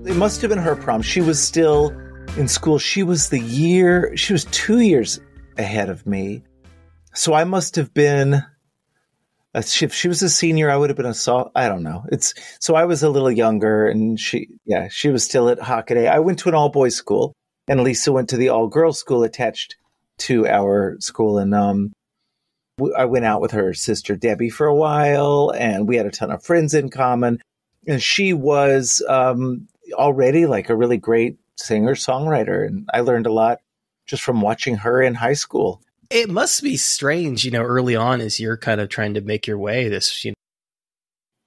It must have been her prom. She was still in school. She was 2 years ahead of me. So I must have been, if she was a senior, I would have been I don't know. So I was a little younger, and she was still at Hockaday. I went to an all-boys school, and Lisa went to the all-girls school attached to our school. And I went out with her sister Debbie for a while, and we had a ton of friends in common. And she was already like a really great singer-songwriter, and I learned a lot just from watching her in high school. It must be strange, early on as you're kind of trying to make your way, this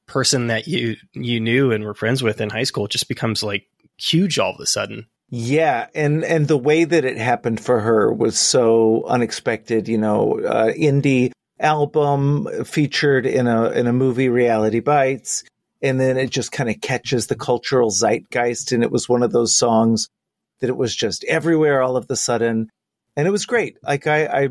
person that you knew and were friends with in high school just becomes like huge all of a sudden. Yeah, and the way that it happened for her was so unexpected. Indie album featured in a movie, Reality Bites, and then it just kind of catches the cultural zeitgeist, and it was one of those songs that it was just everywhere all of a sudden, and it was great. Like I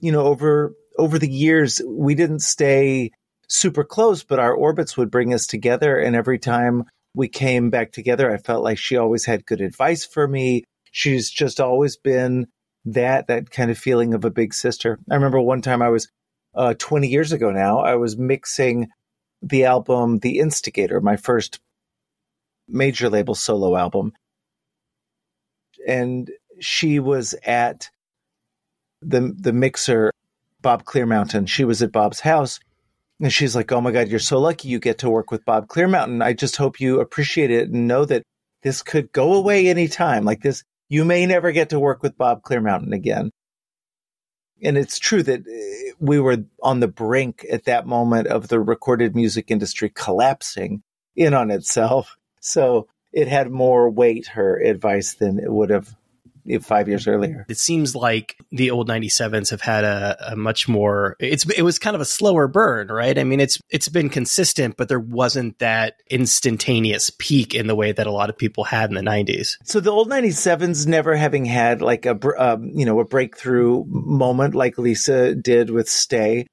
over the years, we didn't stay super close, but our orbits would bring us together, and every time we came back together, I felt like she always had good advice for me. She's just always been that kind of feeling of a big sister. I remember one time I was 20 years ago now, I was mixing the album The Instigator, my first major label solo album. And she was at the mixer, Bob Clearmountain. She was at Bob's house. And she's like, "Oh my God, you're so lucky you get to work with Bob Clearmountain. I just hope you appreciate it and know that this could go away anytime. Like this, you may never get to work with Bob Clearmountain again." And it's true that we were on the brink at that moment of the recorded music industry collapsing in on itself. So it had more weight, her advice, than it would have 5 years earlier. It seems like the old 97s have had a much more, it was kind of a slower burn, right? I mean, it's been consistent, but there wasn't that instantaneous peak in the way that a lot of people had in the 90s. So the old 97s never having had like a breakthrough moment like Lisa did with Stay.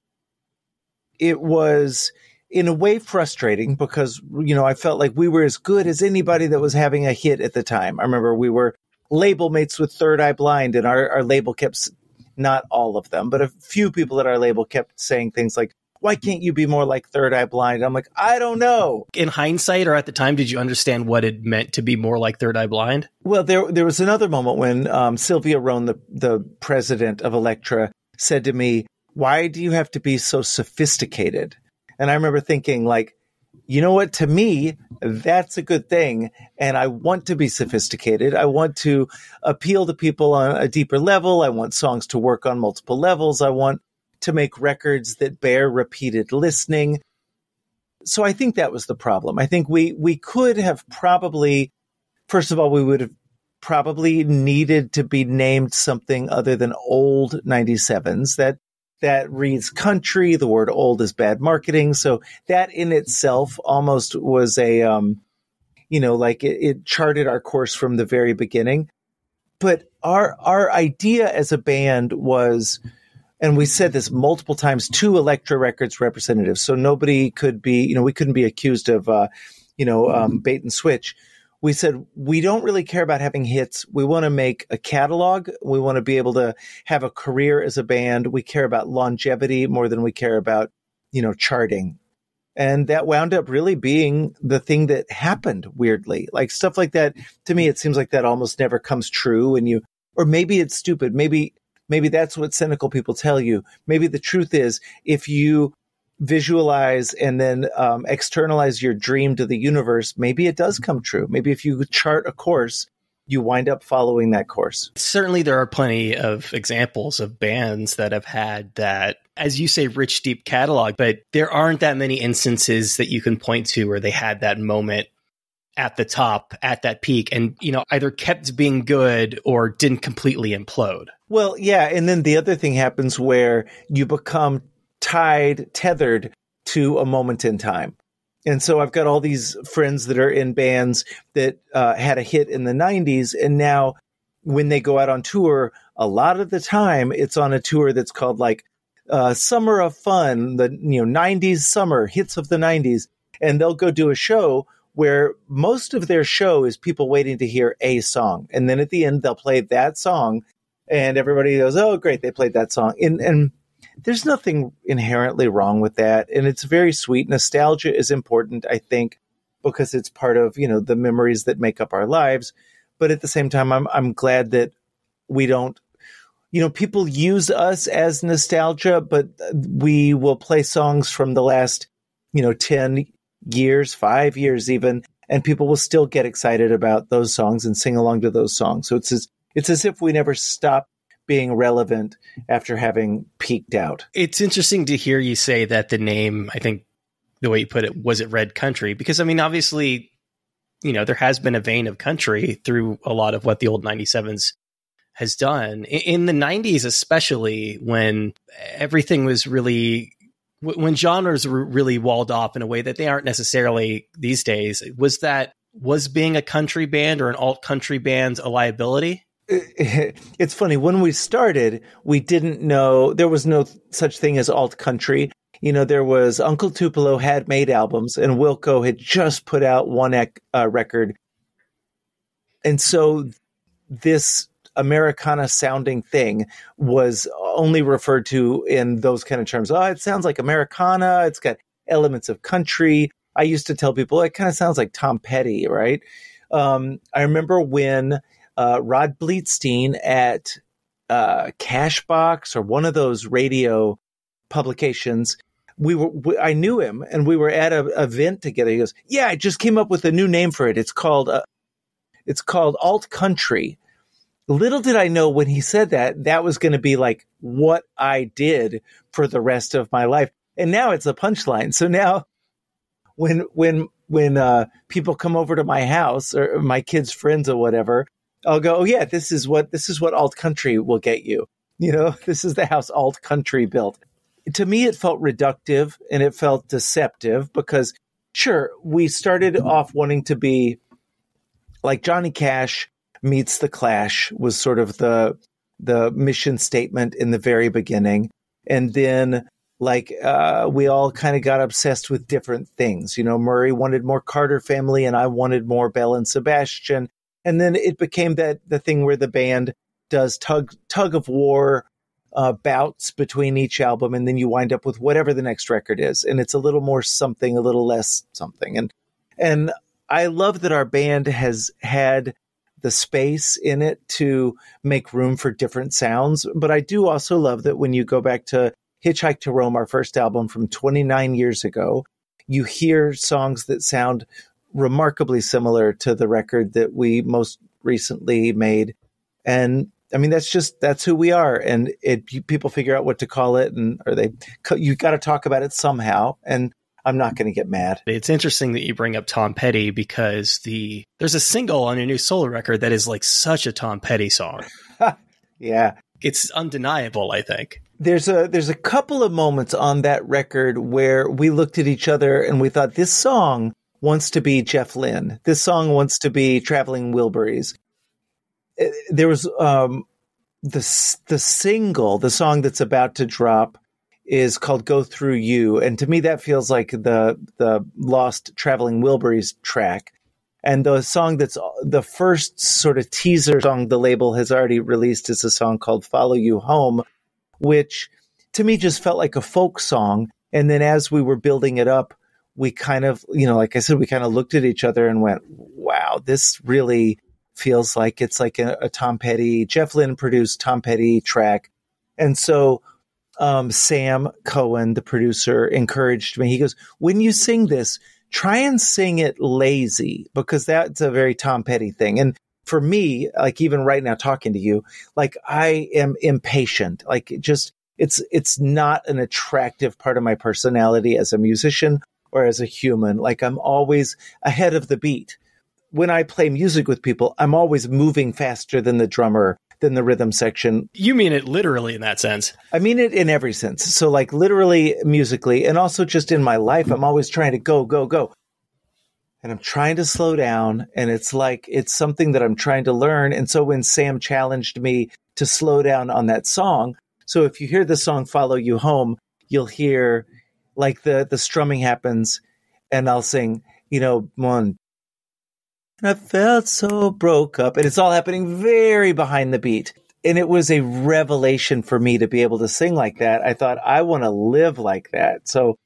It was in a way frustrating because, I felt like we were as good as anybody that was having a hit at the time. I remember we were label mates with Third Eye Blind, and our label kept, not all of them, but a few people at our label kept saying things like, "Why can't you be more like Third Eye Blind?" I'm like, I don't know. In hindsight, or at the time, did you understand what it meant to be more like Third Eye Blind? Well, there was another moment when Sylvia Rohn, the president of Elektra, said to me, "Why do you have to be so sophisticated?" And I remember thinking, like, you know what? To me, that's a good thing. And I want to be sophisticated. I want to appeal to people on a deeper level. I want songs to work on multiple levels. I want to make records that bear repeated listening. So I think that was the problem. I think we could have probably, first of all, we would have probably needed to be named something other than old 97s. That reads country. The word old is bad marketing. So that in itself almost was it charted our course from the very beginning. But our idea as a band was, and we said this multiple times to Elektra Records representatives, so nobody could be, we couldn't be accused of, bait and switch. We said, we don't really care about having hits. We want to make a catalog. We want to be able to have a career as a band. We care about longevity more than we care about, charting. And that wound up really being the thing that happened, weirdly. Like stuff like that, to me, it seems like that almost never comes true. Or maybe it's stupid. Maybe that's what cynical people tell you. Maybe the truth is, if you visualize and then externalize your dream to the universe, maybe it does come true. Maybe if you chart a course, you wind up following that course. Certainly there are plenty of examples of bands that have had that, as you say, rich, deep catalog, but there aren't that many instances that you can point to where they had that moment at the top, at that peak, and, either kept being good or didn't completely implode. Well, yeah. And then the other thing happens where you become tethered to a moment in time. And so I've got all these friends that are in bands that had a hit in the 90s. And now when they go out on tour, a lot of the time it's on a tour that's called like Summer of Fun, the 90s summer hits of the 90s. And they'll go do a show where most of their show is people waiting to hear a song. And then at the end, they'll play that song and everybody goes, oh, great, they played that song. And there's nothing inherently wrong with that. And it's very sweet. Nostalgia is important, I think, because it's part of, the memories that make up our lives. But at the same time, I'm glad that we don't, people use us as nostalgia, but we will play songs from the last, 10 years, 5 years even, and people will still get excited about those songs and sing along to those songs. So it's as if we never stop being relevant after having peaked out. It's interesting to hear you say that the name, I think the way you put it, was it Red Country? Because, obviously, there has been a vein of country through a lot of what the old 97s has done. In the 90s, especially, when everything was really, when genres were really walled off in a way that they aren't necessarily these days, was being a country band or an alt country band a liability? It's funny. When we started, we didn't know, there was no such thing as alt country. There was Uncle Tupelo had made albums and Wilco had just put out one record. And so this Americana sounding thing was only referred to in those kind of terms. Oh, it sounds like Americana. It's got elements of country. I used to tell people it kind of sounds like Tom Petty, right? I remember when Rod Bleetstein at Cashbox or one of those radio publications, I knew him and we were at an event together. He goes, yeah, I just came up with a new name for it. It's called alt country. Little did I know when he said that was going to be like what I did for the rest of my life. And now it's a punchline. So now when people come over to my house or my kids' friends or whatever, I'll go, oh yeah, this is what alt country will get you. This is the house alt country built. To me, it felt reductive and it felt deceptive because sure, we started off wanting to be like Johnny Cash meets the Clash was sort of the mission statement in the very beginning. And then we all kind of got obsessed with different things. Murray wanted more Carter Family and I wanted more Belle and Sebastian. And then it became the thing where the band does tug of war bouts between each album. And then you wind up with whatever the next record is. And it's a little more something, a little less something. And I love that our band has had the space in it to make room for different sounds. But I do also love that when you go back to Hitchhike to Rome, our first album from 29 years ago, you hear songs that sound remarkably similar to the record that we most recently made. And that's who we are. And people figure out what to call it you got to talk about it somehow. And I'm not going to get mad. It's interesting that you bring up Tom Petty because there's a single on your new solo record that is like such a Tom Petty song. Yeah. It's undeniable, I think. There's a couple of moments on that record where we looked at each other and we thought, this song wants to be Jeff Lynne. This song wants to be Traveling Wilburys. There was the single, the song that's about to drop, is called Go Through You. And to me, that feels like the lost Traveling Wilburys track. And the song that's the first sort of teaser song the label has already released is a song called Follow You Home, which to me just felt like a folk song. And then as we were building it up, we kind of, like I said, we kind of looked at each other and went, wow, this really feels like it's like a Tom Petty, Jeff Lynne produced Tom Petty track. And so Sam Cohen, the producer, encouraged me. He goes, when you sing this, try and sing it lazy, because that's a very Tom Petty thing. And for me, like even right now talking to you, like I am impatient. Like it's not an attractive part of my personality as a musician or as a human. Like I'm always ahead of the beat. When I play music with people, I'm always moving faster than the drummer, than the rhythm section. You mean it literally in that sense? I mean it in every sense. So like literally musically, and also just in my life, I'm always trying to go, go, go. And I'm trying to slow down. And it's like, it's something that I'm trying to learn. And so when Sam challenged me to slow down on that song, so if you hear the song Follow You Home, you'll hear like the strumming happens and I'll sing, 1, and I felt so broke up. And it's all happening very behind the beat. And it was a revelation for me to be able to sing like that. I thought, I want to live like that. So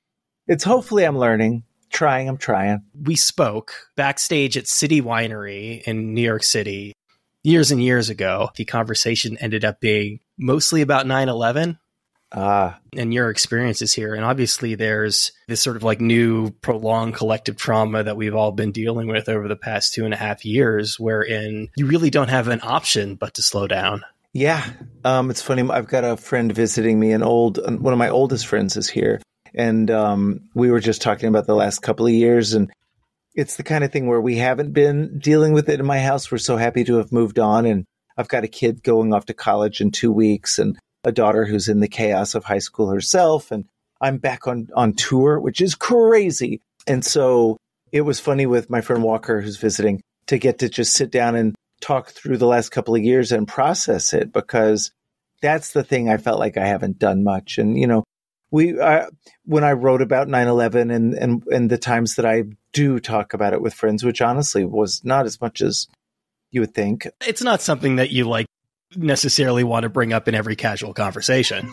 it's hopefully I'm learning, I'm trying. We spoke backstage at City Winery in New York City years and years ago. The conversation ended up being mostly about 9/11 and your experiences here. And obviously there's this sort of like new prolonged collective trauma that we've all been dealing with over the past 2.5 years, wherein you really don't have an option but to slow down. Yeah. It's funny. I've got a friend visiting me, one of my oldest friends is here. And we were just talking about the last couple of years. And it's the kind of thing where we haven't been dealing with it in my house. We're so happy to have moved on. And I've got a kid going off to college in 2 weeks and a daughter who's in the chaos of high school herself. And I'm back on tour, which is crazy. And so it was funny with my friend Walker, who's visiting, to get to just sit down and talk through the last couple of years and process it, because that's the thing I felt like I haven't done much. And, when I wrote about 9/11 and the times that I do talk about it with friends, which honestly was not as much as you would think. It's not something that you like necessarily want to bring up in every casual conversation.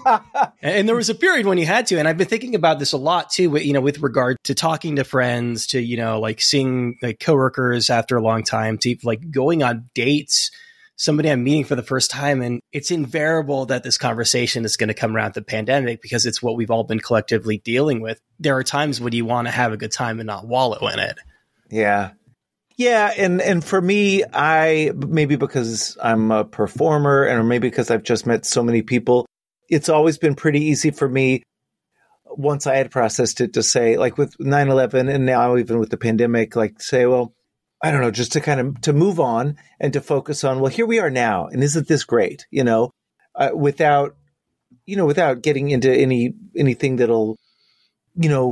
And there was a period when you had to, and I've been thinking about this a lot too, with regard to talking to friends, to, like seeing like coworkers after a long time, to like going on dates, somebody I'm meeting for the first time. And it's invariable that this conversation is going to come around the pandemic because it's what we've all been collectively dealing with. There are times when you want to have a good time and not wallow in it. Yeah. Yeah. And for me, maybe because I'm a performer and maybe because I've just met so many people, it's always been pretty easy for me, once I had processed it, to say, like with 9/11 and now even with the pandemic, like say, well, I don't know, just to kind of to move on and to focus on, well, here we are now. And isn't this great? Without getting into anything that'll,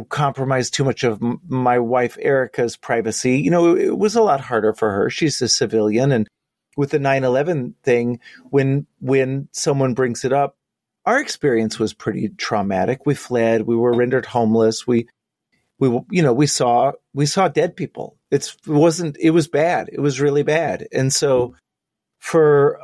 compromise too much of my wife, Erica's privacy. It was a lot harder for her. She's a civilian. And with the 9/11 thing, when someone brings it up, our experience was pretty traumatic. We fled, we were rendered homeless. We saw dead people. It was bad. It was really bad. And so for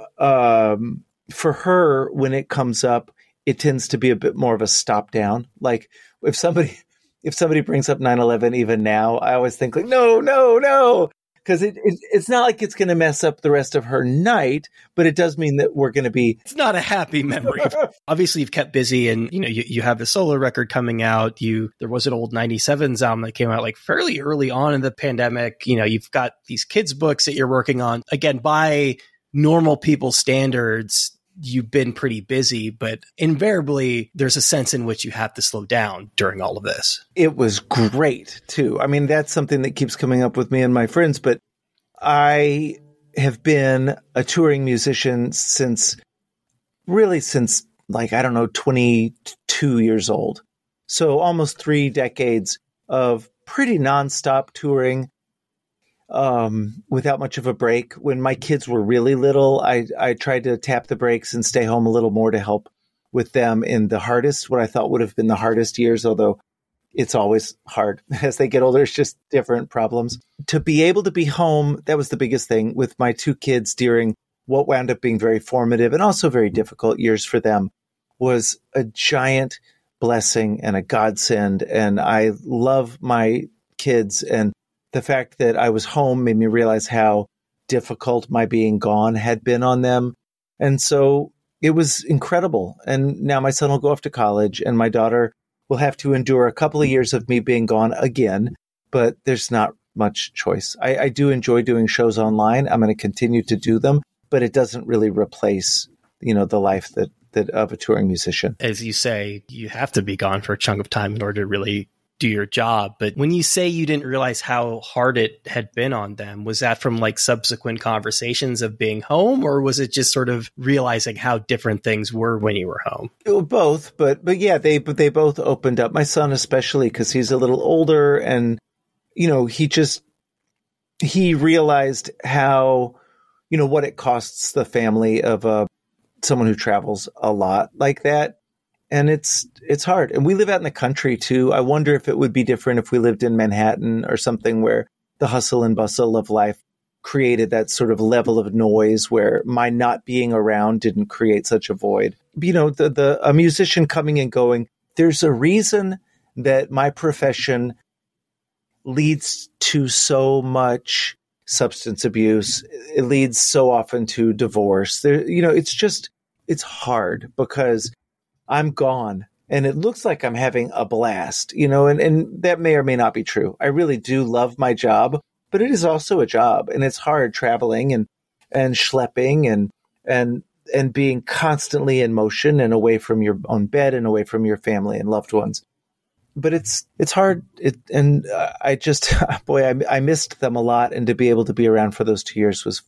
her, when it comes up, it tends to be a bit more of a stop down. Like if somebody brings up 9/11 even now, I always think like, no. Because it's not like it's going to mess up the rest of her night, but it does mean that we're going to be... It's not a happy memory. Obviously, you've kept busy and, you have the solo record coming out. There was an old 97s album that came out like fairly early on in the pandemic. You've got these kids' books that you're working on. Again, by normal people's standards, you've been pretty busy, but invariably there's a sense in which you have to slow down during all of this. It was great too. I mean, that's something that keeps coming up with me and my friends, but I have been a touring musician since like, I don't know, 22 years old. So almost 3 decades of pretty nonstop touring. Without much of a break. When my kids were really little, I tried to tap the brakes and stay home a little more to help with them in what I thought would have been the hardest years, although it's always hard as they get older. It's just different problems. To be able to be home, that was the biggest thing with my 2 kids during what wound up being very formative and also very difficult years for them, was a giant blessing and a godsend. And I love my kids, and the fact that I was home made me realize how difficult my being gone had been on them. And so it was incredible. And now my son will go off to college and my daughter will have to endure a couple of years of me being gone again, but there's not much choice. I do enjoy doing shows online. I'm going to continue to do them, but it doesn't really replace, the life that of a touring musician. As you say, you have to be gone for a chunk of time in order to really do your job. But when you say you didn't realize how hard it had been on them, was that from like subsequent conversations of being home, or was it just sort of realizing how different things were when you were home? Both, but yeah, they both opened up. My son especially, because he's a little older, and he realized how what it costs the family of someone who travels a lot like that. And it's hard. And we live out in the country too. I wonder if it would be different if we lived in Manhattan or something where the hustle and bustle of life created that sort of level of noise where my not being around didn't create such a void. You know, a musician coming and going, there's a reason that my profession leads to so much substance abuse. It leads so often to divorce. You know, it's hard because I'm gone and it looks like I'm having a blast, you know, and that may or may not be true. I really do love my job, but it is also a job, and it's hard traveling and schlepping and being constantly in motion and away from your own bed and away from your family and loved ones. But it's hard. I just, boy, I missed them a lot. And to be able to be around for those 2 years was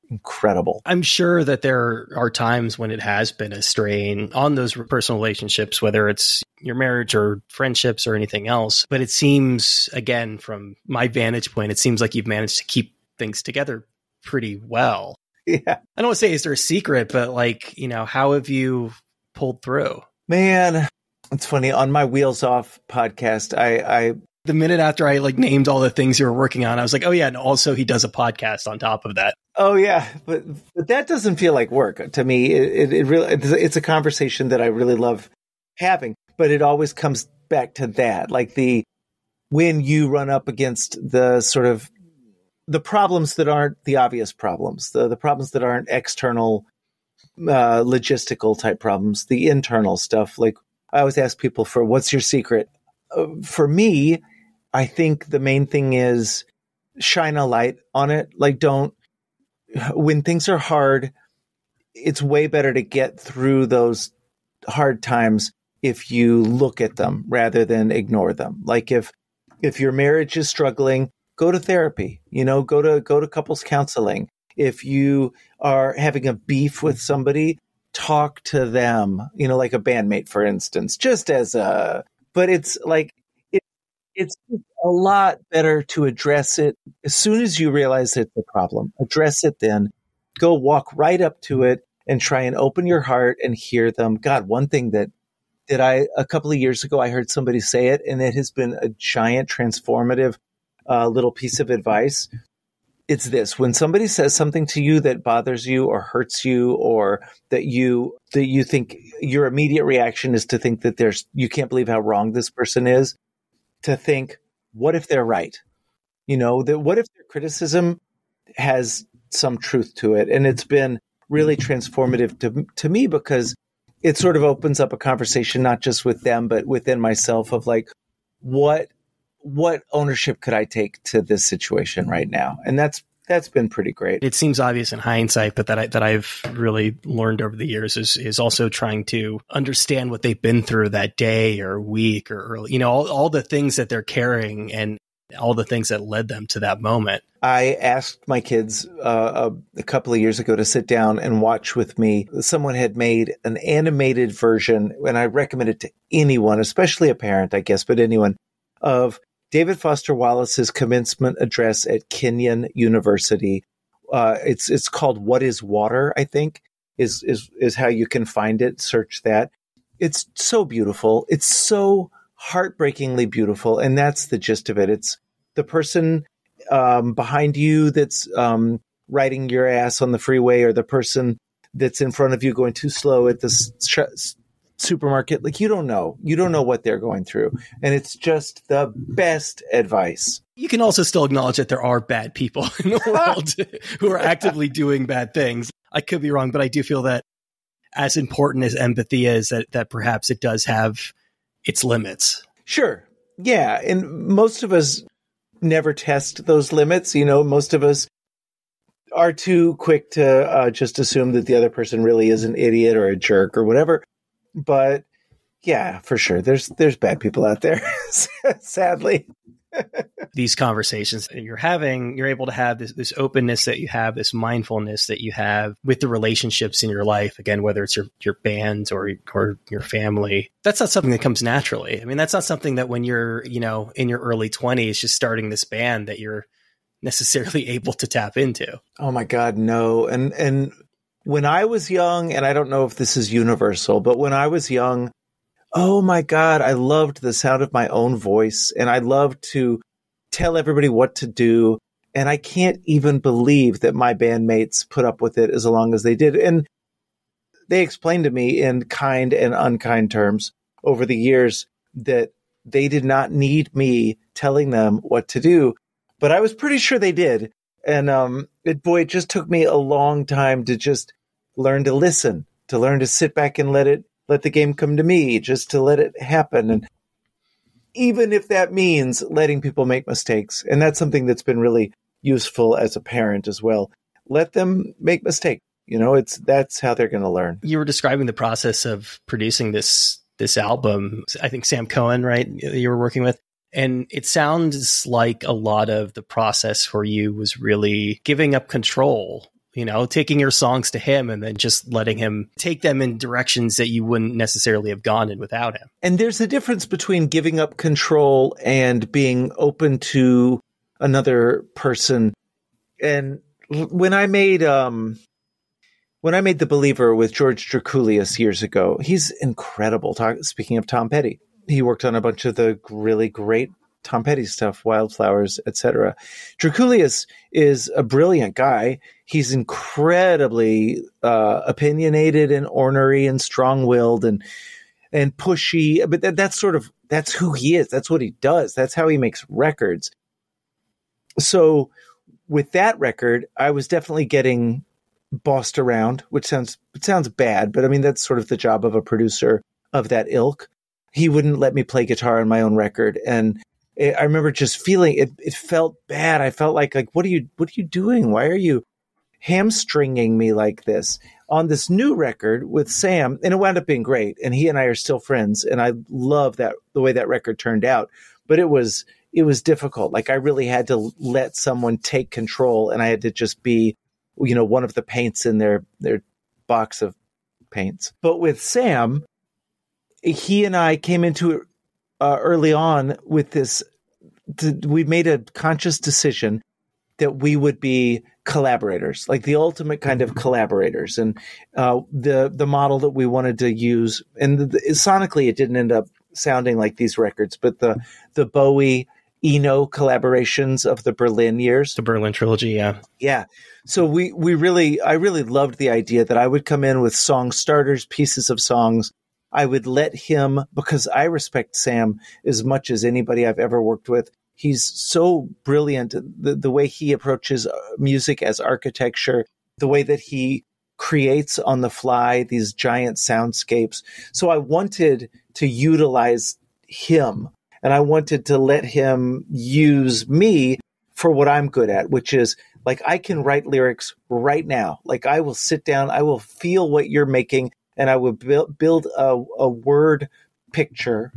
incredible. I'm sure that there are times when it has been a strain on those personal relationships, whether it's your marriage or friendships or anything else. But it seems, again, from my vantage point, it seems like you've managed to keep things together pretty well. Yeah. I don't want to say, is there a secret, but like, you know, how have you pulled through? Man, it's funny. On my Wheels Off podcast, I the minute after I like named all the things you were working on, I was like, oh yeah, and also he does a podcast on top of that. Oh yeah, but that doesn't feel like work to me. It really, it's a conversation that I really love having, but it always comes back to that, like when you run up against the sort of the problems that aren't the obvious problems, the problems that aren't external, logistical type problems, the internal stuff. Like I always ask people for what's your secret. For me, I think the main thing is shine a light on it. Like when things are hard, it's way better to get through those hard times if you look at them rather than ignore them. Like if your marriage is struggling, go to therapy, you know, go to couples counseling. If you are having a beef with somebody, talk to them, you know, like a bandmate, for instance, but it's like, it's a lot better to address it as soon as you realize it's a problem. Address it then. Go walk right up to it and try and open your heart and hear them. God, one thing that a couple of years ago, I heard somebody say it, and it has been a giant transformative little piece of advice. It's this: when somebody says something to you that bothers you or hurts you, or that you think your immediate reaction is to think that you can't believe how wrong this person is, to think, what if they're right? You know, what if their criticism has some truth to it? And it's been really transformative to me because it sort of opens up a conversation, not just with them, but within myself of like, what ownership could I take to this situation right now? And that's been pretty great. It seems obvious in hindsight, but that I've really learned over the years is also trying to understand what they've been through that day or week or early, you know, all the things that they're carrying and all the things that led them to that moment. I asked my kids a couple of years ago to sit down and watch with me. Someone had made an animated version, and I recommend it to anyone, especially a parent, I guess, but anyone, of David Foster Wallace's commencement address at Kenyon University. It's called "What Is Water?" I think is how you can find it. Search that. It's so beautiful. It's so heartbreakingly beautiful, and that's the gist of it. It's the person behind you that's riding your ass on the freeway, or the person that's in front of you going too slow at the supermarket. Like you don't know what they're going through, and it's just the best advice. You can also still acknowledge that there are bad people in the world who are actively doing bad things. I could be wrong, but I do feel that as important as empathy is, that perhaps it does have its limits. Sure. Yeah. And most of us never test those limits. You know, most of us are too quick to just assume that the other person really is an idiot or a jerk or whatever. But yeah, for sure, there's bad people out there, sadly. These conversations you're having, you're able to have this openness that you have, this mindfulness that you have with the relationships in your life. Again, whether it's your bands or your family, that's not something that comes naturally. I mean, that's not something that when you're, you know, in your early 20s, just starting this band, that you're necessarily able to tap into. Oh my God, no. And when I was young, and I don't know if this is universal, but when I was young, oh my God, I loved the sound of my own voice, and I loved to tell everybody what to do. And I can't even believe that my bandmates put up with it as long as they did. And they explained to me in kind and unkind terms over the years that they did not need me telling them what to do, but I was pretty sure they did. And it just took me a long time to just learn to listen, to learn to sit back and let the game come to me, just to let it happen. And even if that means letting people make mistakes, and that's something that's been really useful as a parent as well. Let them make mistakes. That's how they're going to learn. You were describing the process of producing this album. I think Sam Cohen, right? You were working with. And it sounds like a lot of the process for you was really giving up control, taking your songs to him and then just letting him take them in directions that you wouldn't necessarily have gone in without him. And there's a difference between giving up control and being open to another person. And when I made The Believer with George Drakoulias years ago, he's incredible. Speaking of Tom Petty, he worked on a bunch of the really great Tom Petty stuff, Wildflowers, etc. Drakoulias is a brilliant guy. He's incredibly opinionated and ornery and strong-willed and pushy. But that's who he is. That's what he does. That's how he makes records. So with that record, I was definitely getting bossed around, which sounds bad, but I mean, that's sort of the job of a producer of that ilk. He wouldn't let me play guitar on my own record. And I remember just feeling it felt bad. I felt like, what are you doing? Why are you hamstringing me like this on this new record with Sam? And it wound up being great. And he and I are still friends. And I love the way that record turned out, but it was difficult. Like, I really had to let someone take control, and I had to just be, one of the paints in their box of paints. But with Sam, he and I came into it early on with this. We made a conscious decision that we would be collaborators, like the ultimate kind of collaborators. And the model that we wanted to use, and sonically it didn't end up sounding like these records, but the Bowie Eno collaborations of the Berlin years. The Berlin trilogy, yeah. Yeah. So I really loved the idea that I would come in with song starters, pieces of songs. I would let him, because I respect Sam as much as anybody I've ever worked with. He's so brilliant. The way he approaches music as architecture, the way that he creates on the fly these giant soundscapes. So I wanted to utilize him, and I wanted to let him use me for what I'm good at, which is, like, I can write lyrics right now. Like, I will sit down, I will feel what you're making, and I will build a word picture,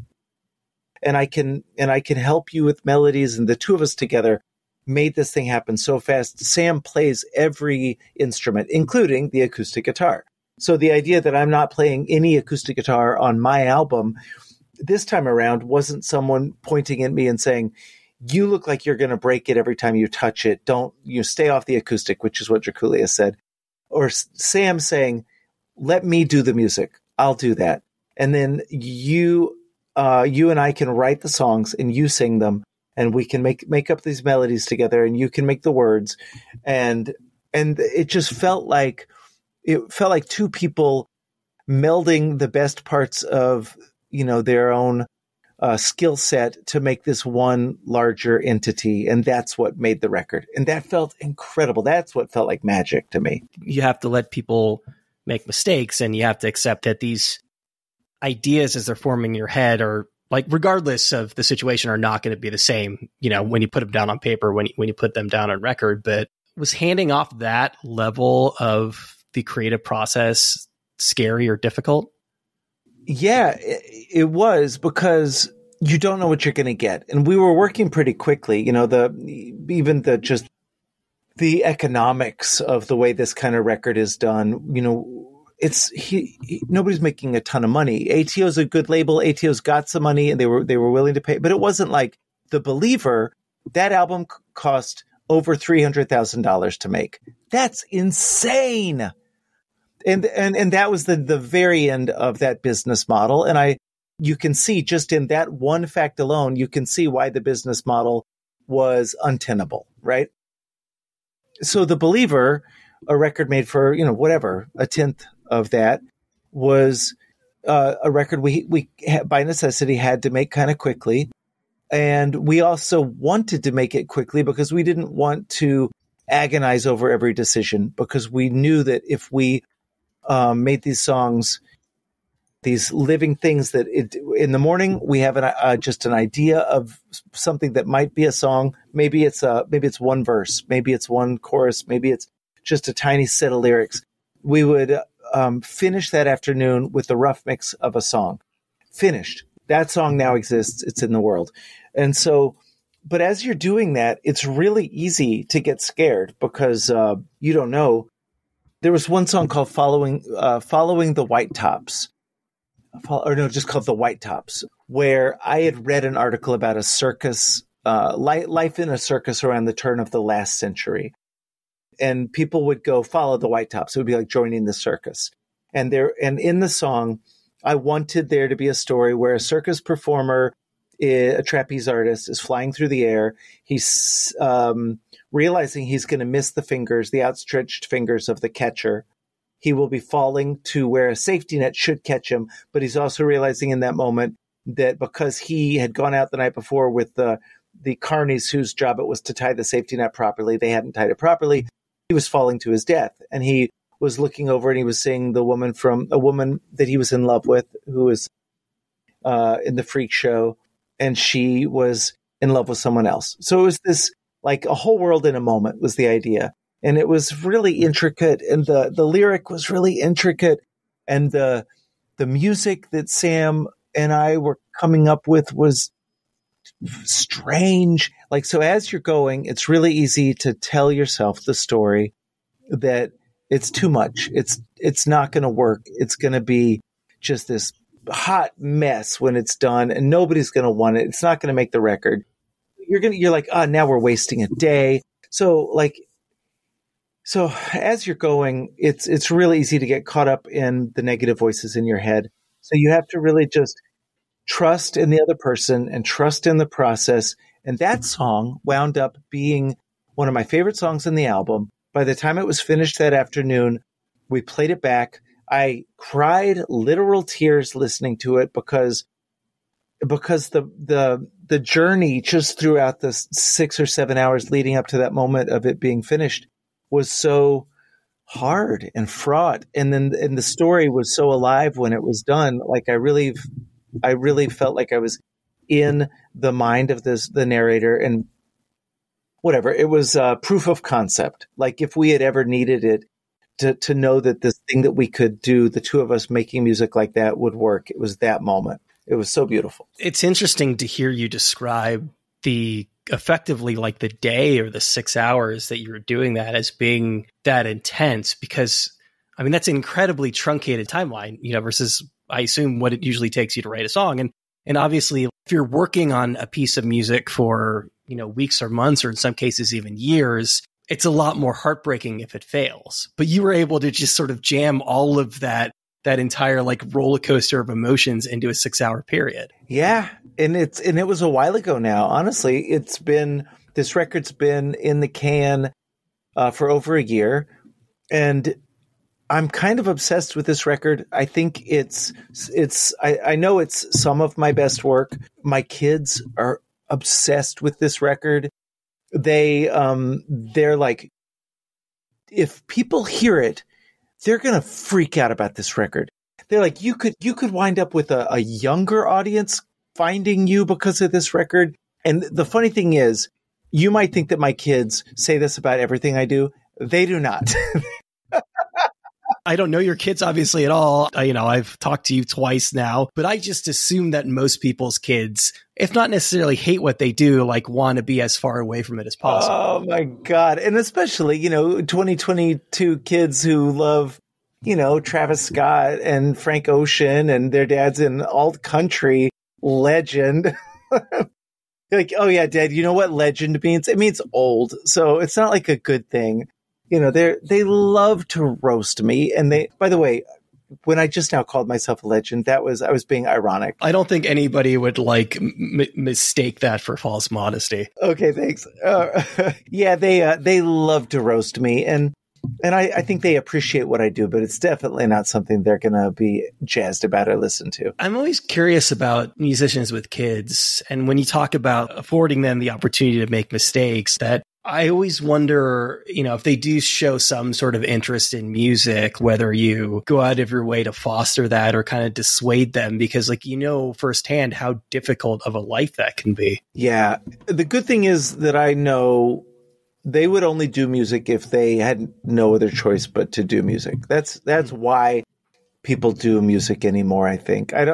and I can help you with melodies. And the two of us together made this thing happen so fast. Sam plays every instrument, including the acoustic guitar. So the idea that I'm not playing any acoustic guitar on my album this time around wasn't someone pointing at me and saying, you look like you're going to break it every time you touch it. Don't stay off the acoustic, which is what Drakoulias said. Or Sam saying, let me do the music. I'll do that. And then you and I can write the songs and you sing them, and we can make up these melodies together, and you can make the words. And it just felt like two people melding the best parts of, their own skill set to make this one larger entity. And that's what made the record. And that felt incredible. That's what felt like magic to me. You have to let people make mistakes, and you have to accept that these ideas as they're forming in your head are, like, regardless of the situation, are not going to be the same, when you put them down on paper, when you put them down on record. But was handing off that level of the creative process scary or difficult? Yeah, it was, because you don't know what you're going to get. And we were working pretty quickly, the economics of the way this kind of record is done, nobody's making a ton of money. ATO's a good label. ATO's got some money, and they were willing to pay, but it wasn't like The Believer. That album cost over $300,000 to make. That's insane. And that was the very end of that business model. And you can see, just in that one fact alone, you can see why the business model was untenable, right? So The Believer, a record made for, whatever, a tenth of that, was a record we by necessity had to make kind of quickly. And we also wanted to make it quickly because we didn't want to agonize over every decision, because we knew that if we made these songs, these living things, that in the morning we have just an idea of something that might be a song. Maybe it's one verse, maybe it's one chorus, maybe it's just a tiny set of lyrics. We would finish that afternoon with the rough mix of a song. Finished. That song now exists. It's in the world. And so, but as you're doing that, it's really easy to get scared because you don't know. There was one song called Following the White Tops. Just called The White Tops, where I had read an article about a circus, life in a circus around the turn of the last century. And people would go follow the White Tops. It would be like joining the circus. And in the song, I wanted there to be a story where a circus performer, a trapeze artist, is flying through the air. He's realizing he's going to miss the outstretched fingers of the catcher. He will be falling to where a safety net should catch him, but he's also realizing in that moment that because he had gone out the night before with the carnies whose job it was to tie the safety net properly, they hadn't tied it properly. He was falling to his death, and he was looking over and he was seeing a woman that he was in love with, who was in the freak show, and she was in love with someone else. So it was this, like, a whole world in a moment was the idea. And it was really intricate, and the lyric was really intricate, and the music that Sam and I were coming up with was strange. Like, so as you're going, it's really easy to tell yourself the story that it's too much. It's not going to work. It's going to be just this hot mess when it's done, and nobody's going to want it. It's not going to make the record. You're like, now we're wasting a day. So as you're going, it's really easy to get caught up in the negative voices in your head. So you have to really just trust in the other person and trust in the process. And that song wound up being one of my favorite songs in the album. By the time it was finished that afternoon, we played it back. I cried literal tears listening to it because the journey just throughout the 6 or 7 hours leading up to that moment of it being finished was so hard and fraught. And the story was so alive when it was done. Like, I really felt like I was in the mind of the narrator, and whatever. It was proof of concept. Like, if we had ever needed it to know that this thing that we could do, the two of us making music like that, would work, it was that moment. It was so beautiful. It's interesting to hear you describe effectively like the day or the 6 hours that you were doing that as being that intense, because I mean, that's an incredibly truncated timeline, versus I assume what it usually takes you to write a song. And obviously if you're working on a piece of music for, weeks or months, or in some cases even years, it's a lot more heartbreaking if it fails. But you were able to just sort of jam all of that entire like roller coaster of emotions into a 6 hour period. Yeah. And it was a while ago now. Honestly, this record's been in the can for over a year, and I'm kind of obsessed with this record. I think I know it's some of my best work. My kids are obsessed with this record. They're like, if people hear it, they're going to freak out about this record. They're like, you could wind up with a younger audience finding you because of this record. And the funny thing is, you might think that my kids say this about everything I do. They do not. I don't know your kids obviously at all. I've talked to you twice now, but I just assume that most people's kids, if not necessarily hate what they do, like want to be as far away from it as possible. Oh my God. And especially, 2022 kids who love, Travis Scott and Frank Ocean, and their dad's an alt country legend. Like, oh yeah, Dad, you know what legend means? It means old. So it's not like a good thing. They love to roast me. And by the way, when I just now called myself a legend, I was being ironic. I don't think anybody would mistake that for false modesty. Okay, thanks. Yeah, they love to roast me, and I think they appreciate what I do, but it's definitely not something they're going to be jazzed about or listen to. I'm always curious about musicians with kids, and when you talk about affording them the opportunity to make mistakes, that I always wonder, if they do show some sort of interest in music, whether you go out of your way to foster that or kind of dissuade them, because firsthand how difficult of a life that can be. Yeah. The good thing is that I know they would only do music if they had no other choice but to do music. That's why people do music anymore, I think. I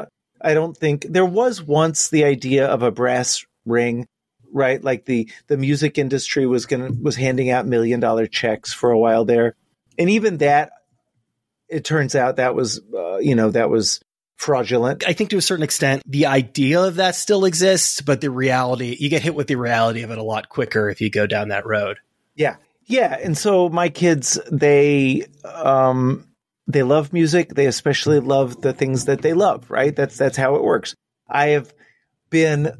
don't think there was once the idea of a brass ring, right? Like the music industry was handing out $1 million checks for a while there. And even that, it turns out that was fraudulent. I think to a certain extent, the idea of that still exists, but the reality, you get hit with the reality of it a lot quicker if you go down that road. Yeah. Yeah. And so my kids, they love music. They especially love the things that they love, right? That's how it works. I have been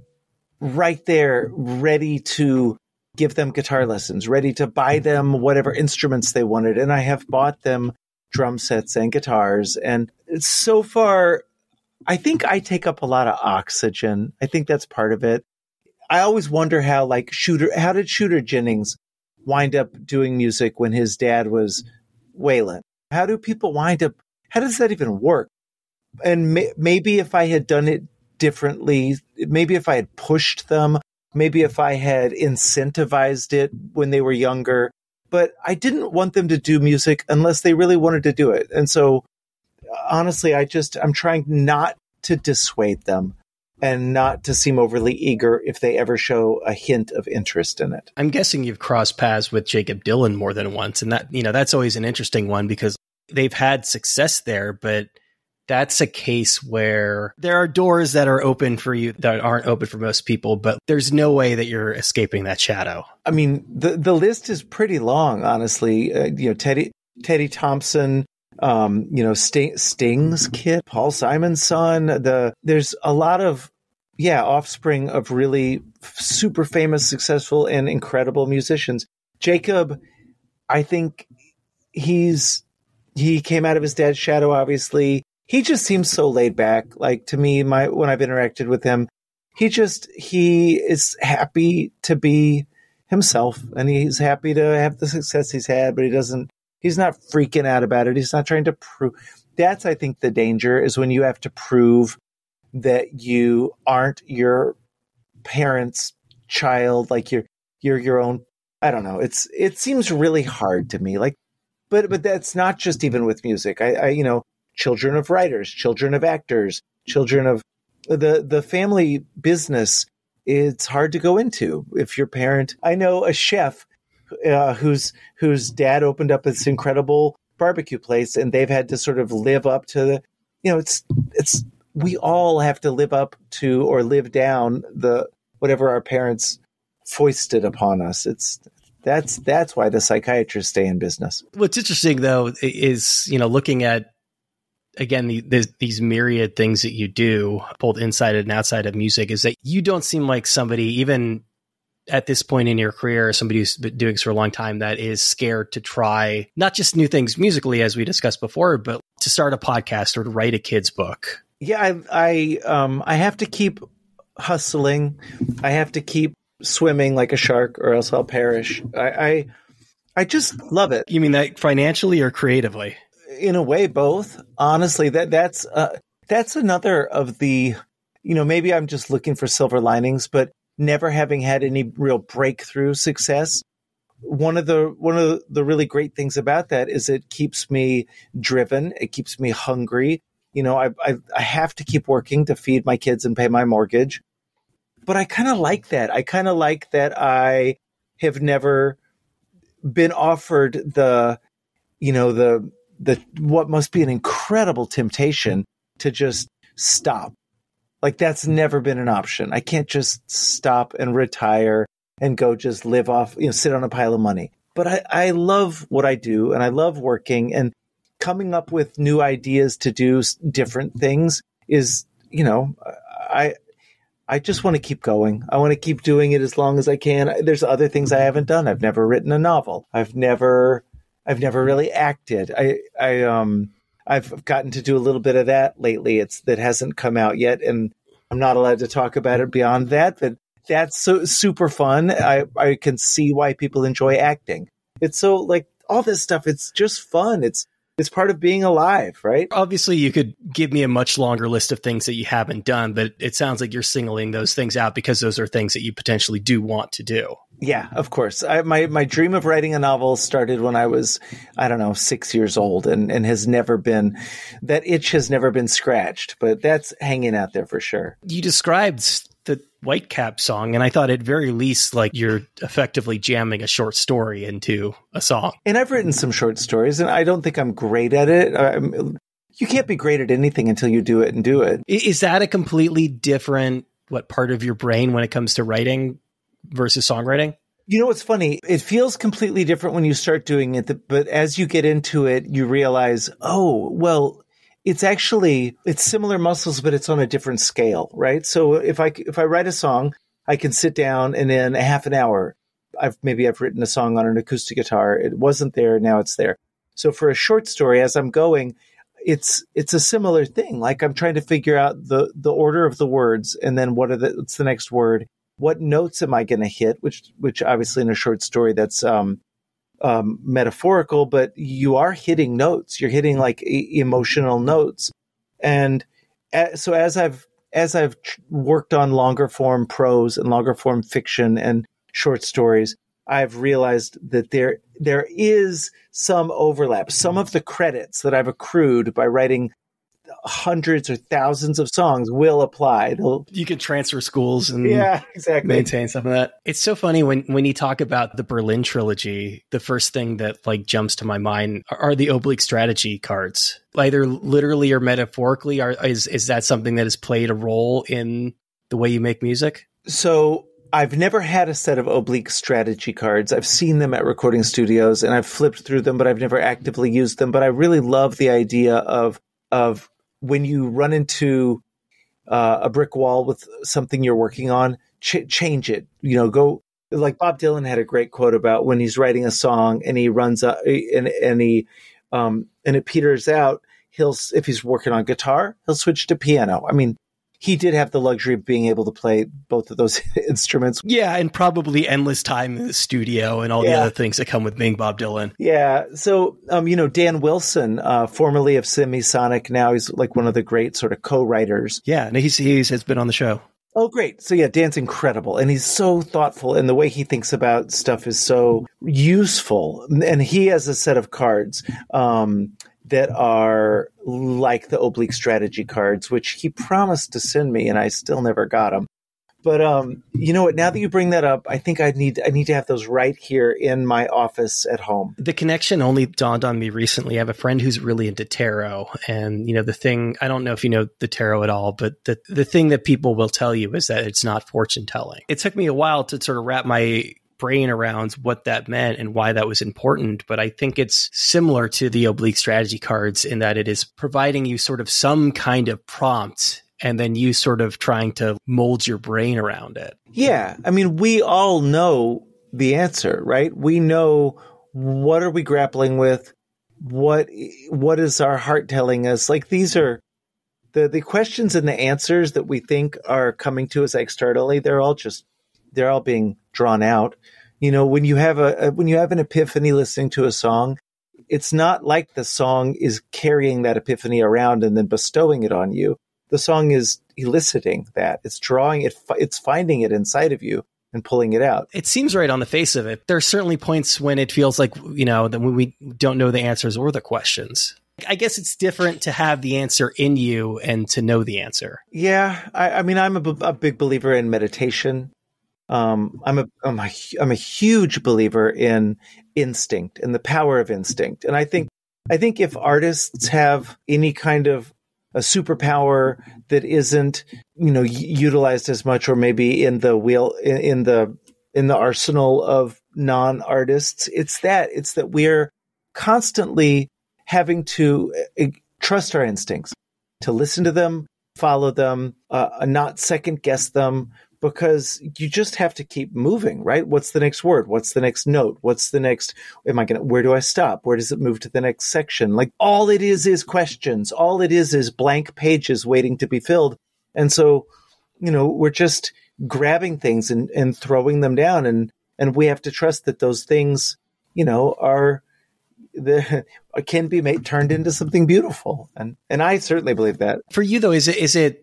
right there, ready to give them guitar lessons, ready to buy them whatever instruments they wanted. And I have bought them drum sets and guitars. And so far, I think I take up a lot of oxygen. I think that's part of it. I always wonder how did Shooter Jennings wind up doing music when his dad was Waylon? How do people how does that even work? And maybe if I had done it differently, maybe if I had pushed them, maybe if I had incentivized it when they were younger, but I didn't want them to do music unless they really wanted to do it. And so honestly, I'm trying not to dissuade them and not to seem overly eager if they ever show a hint of interest in it. I'm guessing you've crossed paths with Jacob Dylan more than once, and that, that's always an interesting one because they've had success there, but that's a case where there are doors that are open for you that aren't open for most people, but there's no way that you're escaping that shadow. I mean, the list is pretty long, honestly. Teddy Thompson, Sting's kid, Paul Simon's son. There's a lot of offspring of really super famous, successful, and incredible musicians. Jacob, I think he came out of his dad's shadow, obviously. He just seems so laid back. Like to me, when I've interacted with him, he is happy to be himself, and he's happy to have the success he's had, but he's not freaking out about it. He's not trying to prove. That's, I think, the danger is when you have to prove that you aren't your parents' child, like you're your own. I don't know. It seems really hard to me. Like, but that's not just even with music. I children of writers, children of actors, children of the family business. It's hard to go into if your parent. I know a chef whose dad opened up this incredible barbecue place, and they've had to sort of live up to we all have to live up to or live down whatever our parents foisted upon us. That's why the psychiatrists stay in business. What's interesting though is, looking at, again, these myriad things that you do, both inside and outside of music, is that you don't seem like somebody, even at this point in your career, somebody who's been doing this for a long time, that is scared to try not just new things musically, as we discussed before, but to start a podcast or to write a kid's book. Yeah, I have to keep hustling. I have to keep swimming like a shark, or else I'll perish. I just love it. You mean that financially or creatively? In a way, both. Honestly, that's another of the, maybe I'm just looking for silver linings, but never having had any real breakthrough success. One of the really great things about that is it keeps me driven. It keeps me hungry. I have to keep working to feed my kids and pay my mortgage. But I kind of like that. I kind of like that I have never been offered the what must be an incredible temptation to just stop. Like that's never been an option. I can't just stop and retire and go just live off, sit on a pile of money. But I love what I do, and I love working. And coming up with new ideas to do different things is, I just want to keep going. I want to keep doing it as long as I can. There's other things I haven't done. I've never written a novel. I've never really acted. I've gotten to do a little bit of that lately. That hasn't come out yet, and I'm not allowed to talk about it beyond that. But that's so super fun. I can see why people enjoy acting. It's so like all this stuff. It's just fun. It's part of being alive, right? Obviously, you could give me a much longer list of things that you haven't done, but it sounds like you're singling those things out because those are things that you potentially do want to do. Yeah, of course. My dream of writing a novel started when I was, 6 years old, and has never been, that itch has never been scratched, but that's hanging out there for sure. You described the Whitecap song, and I thought at very least like you're effectively jamming a short story into a song. And I've written some short stories, and I don't think I'm great at it. You can't be great at anything until you do it and do it. Is that a completely different part of your brain when it comes to writing versus songwriting? You know what's funny? It feels completely different when you start doing it, but as you get into it, you realize, oh, well, it's similar muscles, but it's on a different scale, right? So if I write a song, I can sit down and in a half an hour, I've written a song on an acoustic guitar. It wasn't there. Now it's there. So for a short story, as I'm going, it's a similar thing. Like I'm trying to figure out the order of the words, and then what's the next word? What notes am I going to hit? Which obviously in a short story that's metaphorical, but you are hitting notes. You're hitting like emotional notes. And so as I've worked on longer form prose and longer form fiction and short stories, I've realized that there is some overlap. Some of the credits that I've accrued by writing hundreds or thousands of songs will apply. You can transfer schools and exactly maintain some of that. It's so funny when you talk about the Berlin trilogy, the first thing that like jumps to my mind are the oblique strategy cards. Either literally or metaphorically, is that something that has played a role in the way you make music? So I've never had a set of oblique strategy cards. I've seen them at recording studios and I've flipped through them, but I've never actively used them. But I really love the idea of when you run into a brick wall with something you're working on, change it. Go like Bob Dylan had a great quote about when he's writing a song and he runs up and it peters out. If he's working on guitar, he'll switch to piano. I mean, he did have the luxury of being able to play both of those instruments. Yeah, and probably endless time in the studio and all the other things that come with being Bob Dylan. Yeah. So, Dan Wilson, formerly of Semisonic, now he's like one of the great sort of co-writers. Yeah, and he has been on the show. Oh, great. So, yeah, Dan's incredible. And he's so thoughtful. And the way he thinks about stuff is so useful. And he has a set of cards that are like the oblique strategy cards, which he promised to send me, and I still never got them. But you know what? Now that you bring that up, I think I need to have those right here in my office at home. The connection only dawned on me recently. I have a friend who's really into tarot, and the thing, I don't know if you know the tarot at all, but the thing that people will tell you is that it's not fortune telling. It took me a while to sort of wrap my brain around what that meant and why that was important. But I think it's similar to the oblique strategy cards in that it is providing you sort of some kind of prompt and then you sort of trying to mold your brain around it. Yeah. I mean, we all know the answer, right? We know what are we grappling with? What is our heart telling us? Like these are the questions and the answers that we think are coming to us externally. They're all being drawn out. When you have an epiphany listening to a song, it's not like the song is carrying that epiphany around and then bestowing it on you. The song is eliciting that. It's drawing it. It's finding it inside of you and pulling it out. It seems right on the face of it. There are certainly points when it feels like, that when we don't know the answers or the questions. I guess it's different to have the answer in you and to know the answer. Yeah. I mean, I'm a big believer in meditation. I'm a huge believer in instinct and the power of instinct. And I think if artists have any kind of a superpower that isn't, utilized as much, or maybe in the arsenal of non-artists, it's that we're constantly having to trust our instincts, to listen to them, follow them, not second guess them, because you just have to keep moving, right? What's the next word? What's the next note? What's the next, where do I stop? Where does it move to the next section? Like, all it is questions. All it is blank pages waiting to be filled. And so, we're just grabbing things and throwing them down. And we have to trust that those things, can be turned into something beautiful. And I certainly believe that. For you, though, is it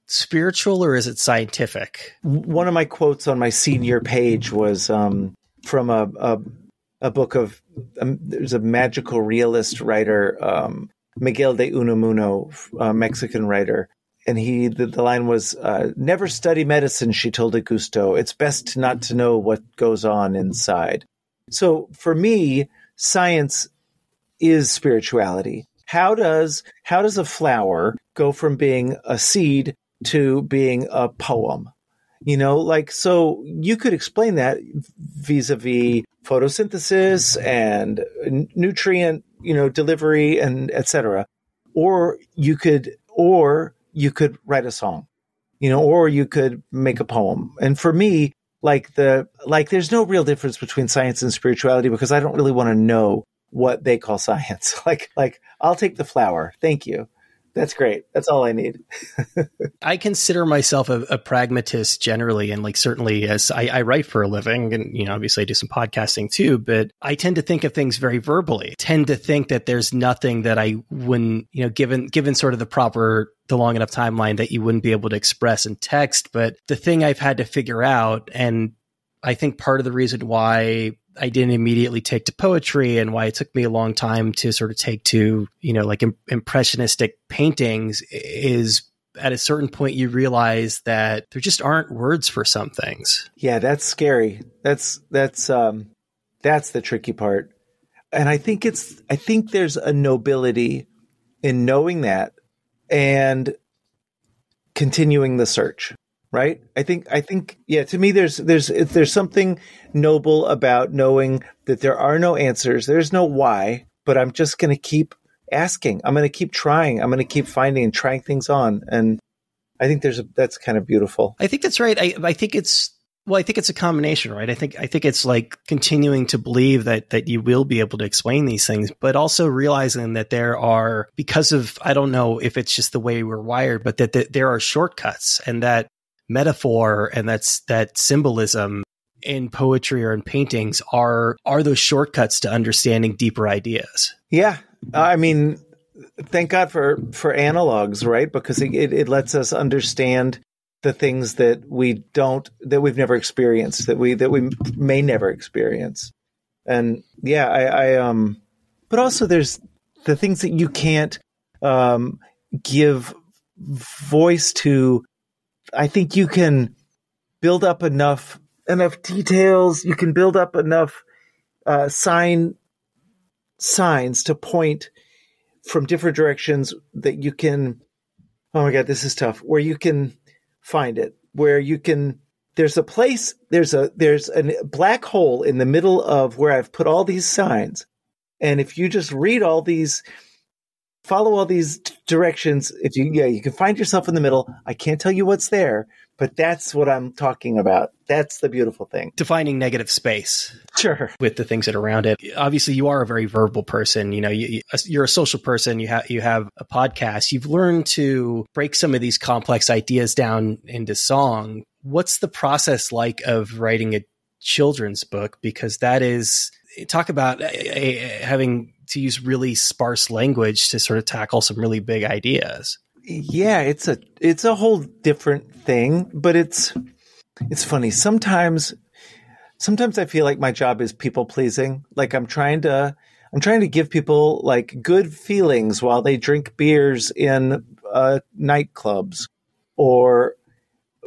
spiritual or is it scientific? One of my quotes on my senior page was from a book of there's a magical realist writer, Miguel de Unamuno, a Mexican writer. And the line was, never study medicine, she told Augusto. It's best not to know what goes on inside. So for me, science is spirituality. How does a flower go from being a seed to being a poem? So you could explain that vis-a-vis photosynthesis and nutrient, delivery and et cetera. Or you could write a song, or you could make a poem. And for me, there's no real difference between science and spirituality because I don't really want to know what they call science. Like I'll take the flower. Thank you. That's great. That's all I need. I consider myself a pragmatist generally. And certainly as I write for a living and, obviously I do some podcasting too, but I tend to think of things very verbally. I tend to think that there's nothing that I wouldn't, given sort of the long enough timeline that you wouldn't be able to express in text. But the thing I've had to figure out, and I think part of the reason why I didn't immediately take to poetry and why it took me a long time to sort of take to, impressionistic paintings is at a certain point you realize that there just aren't words for some things. Yeah, that's scary. That's the tricky part. And I think there's a nobility in knowing that and continuing the search. Right. I think, yeah, to me, there's something noble about knowing that there are no answers. There's no why, but I'm just going to keep asking. I'm going to keep trying. I'm going to keep finding and trying things on. And I think that's kind of beautiful. I think that's right. I think it's a combination, right? I think it's like continuing to believe that you will be able to explain these things, but also realizing that there are, because of, I don't know if it's just the way we're wired, but that there are shortcuts and that metaphor and that symbolism in poetry or in paintings are those shortcuts to understanding deeper ideas. Yeah. I mean, thank God for analogs, right? Because it lets us understand the things that we've never experienced, that we may never experience. And yeah, but also there's the things that you can't give voice to. I think you can build up enough details. You can build up enough signs to point from different directions that you can. Oh my God, this is tough. Where you can find it, where you can. There's a place. There's a black hole in the middle of where I've put all these signs, and if you just read all these. Follow all these directions. You can find yourself in the middle. I can't tell you what's there, but that's what I'm talking about. That's the beautiful thing. Defining negative space. Sure. With the things that are around it. Obviously, you are a very verbal person. You're a social person. You have a podcast. You've learned to break some of these complex ideas down into song. What's the process like of writing a children's book? Because that is, talk about having to use really sparse language to sort of tackle some really big ideas. Yeah, it's a whole different thing, but it's funny. Sometimes I feel like my job is people pleasing. Like I'm trying to give people like good feelings while they drink beers in nightclubs, or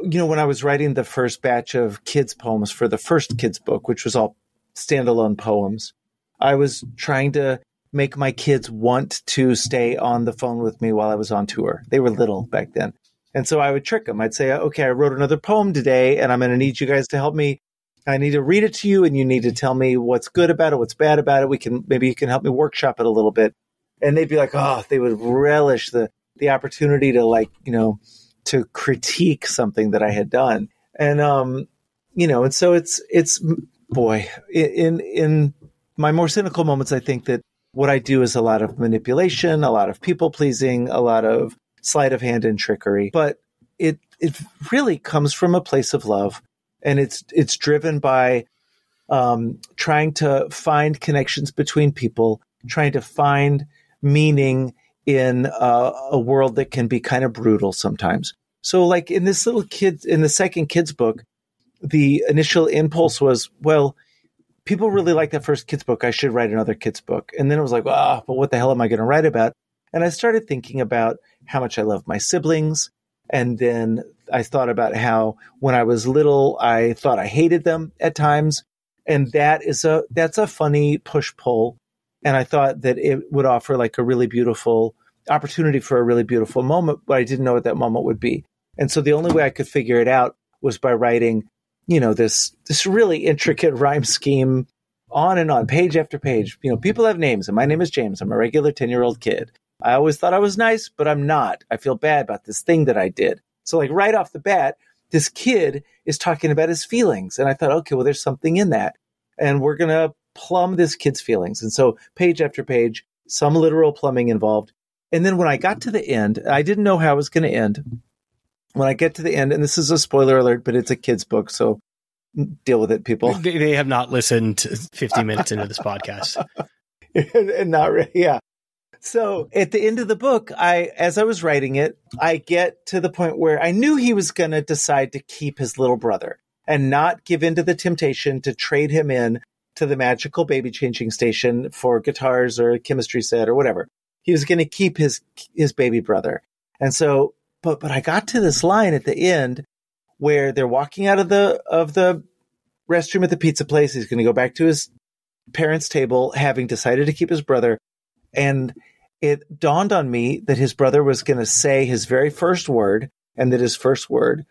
when I was writing the first batch of kids poems for the first kids book, which was all standalone poems, I was trying to make my kids want to stay on the phone with me while I was on tour. They were little back then. And so I would trick them. I'd say, okay, I wrote another poem today and I'm going to need you guys to help me. I need to read it to you and you need to tell me what's good about it, what's bad about it. Maybe you can help me workshop it a little bit. And they'd be like, oh, they would relish the opportunity to, like, you know, to critique something that I had done. And, you know, and so it's boy, in my more cynical moments, I think that what I do is a lot of manipulation, a lot of people pleasing, a lot of sleight of hand and trickery. But it really comes from a place of love, and it's driven by trying to find connections between people, trying to find meaning in a world that can be kind of brutal sometimes. So, like in this little kid, in the second kids book, the initial impulse was, well, people really like that first kids book. I should write another kids book. And then it was like, but what the hell am I going to write about? And I started thinking about how much I love my siblings. And then I thought about how when I was little, I thought I hated them at times. And that's a funny push-pull. And I thought that it would offer like a really beautiful opportunity for a really beautiful moment, but I didn't know what that moment would be. And so the only way I could figure it out was by writing, you know, this really intricate rhyme scheme on and on, page after page. You know, people have names, and my name is James. I'm a regular 10-year-old kid. I always thought I was nice, but I'm not. I feel bad about this thing that I did. So like right off the bat, this kid is talking about his feelings. And I thought, okay, well, there's something in that. And we're going to plumb this kid's feelings. And so page after page, some literal plumbing involved. And then when I got to the end, I didn't know how it was going to end. When I get to the end, and this is a spoiler alert, but it's a kid's book, so deal with it, people. They have not listened 50 minutes into this podcast. And not really, yeah. So at the end of the book, as I was writing it, I get to the point where I knew he was going to decide to keep his little brother and not give in to the temptation to trade him in to the magical baby changing station for guitars or a chemistry set or whatever. He was going to keep his baby brother. And so, but I got to this line at the end where they're walking out of the restroom at the pizza place. He's going to go back to his parents' table, having decided to keep his brother. And it dawned on me that his brother was going to say his very first word, and that his first word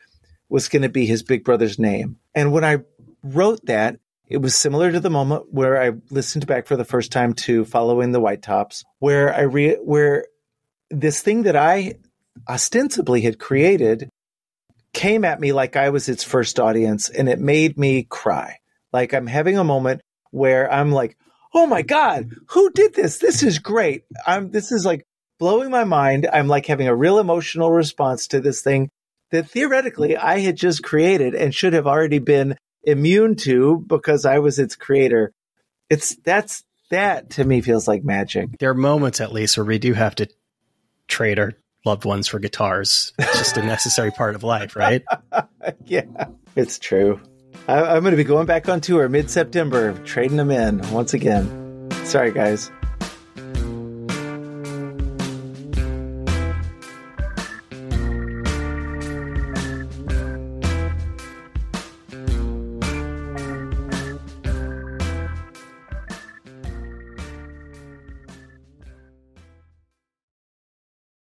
was going to be his big brother's name. And when I wrote that, it was similar to the moment where I listened back for the first time to Following the White Tops, where where this thing that I ostensibly had created came at me like I was its first audience, and it made me cry. Like I'm having a moment where I'm like, oh my God, who did this? This is great. This is like blowing my mind. I'm like having a real emotional response to this thing that theoretically I had just created and should have already been immune to because I was its creator. That to me feels like magic. There are moments at least where we do have to trade our loved ones for guitars. It's just a necessary part of life, right? Yeah, it's true. I'm going to be going back on tour mid-September, trading them in once again. Sorry, guys.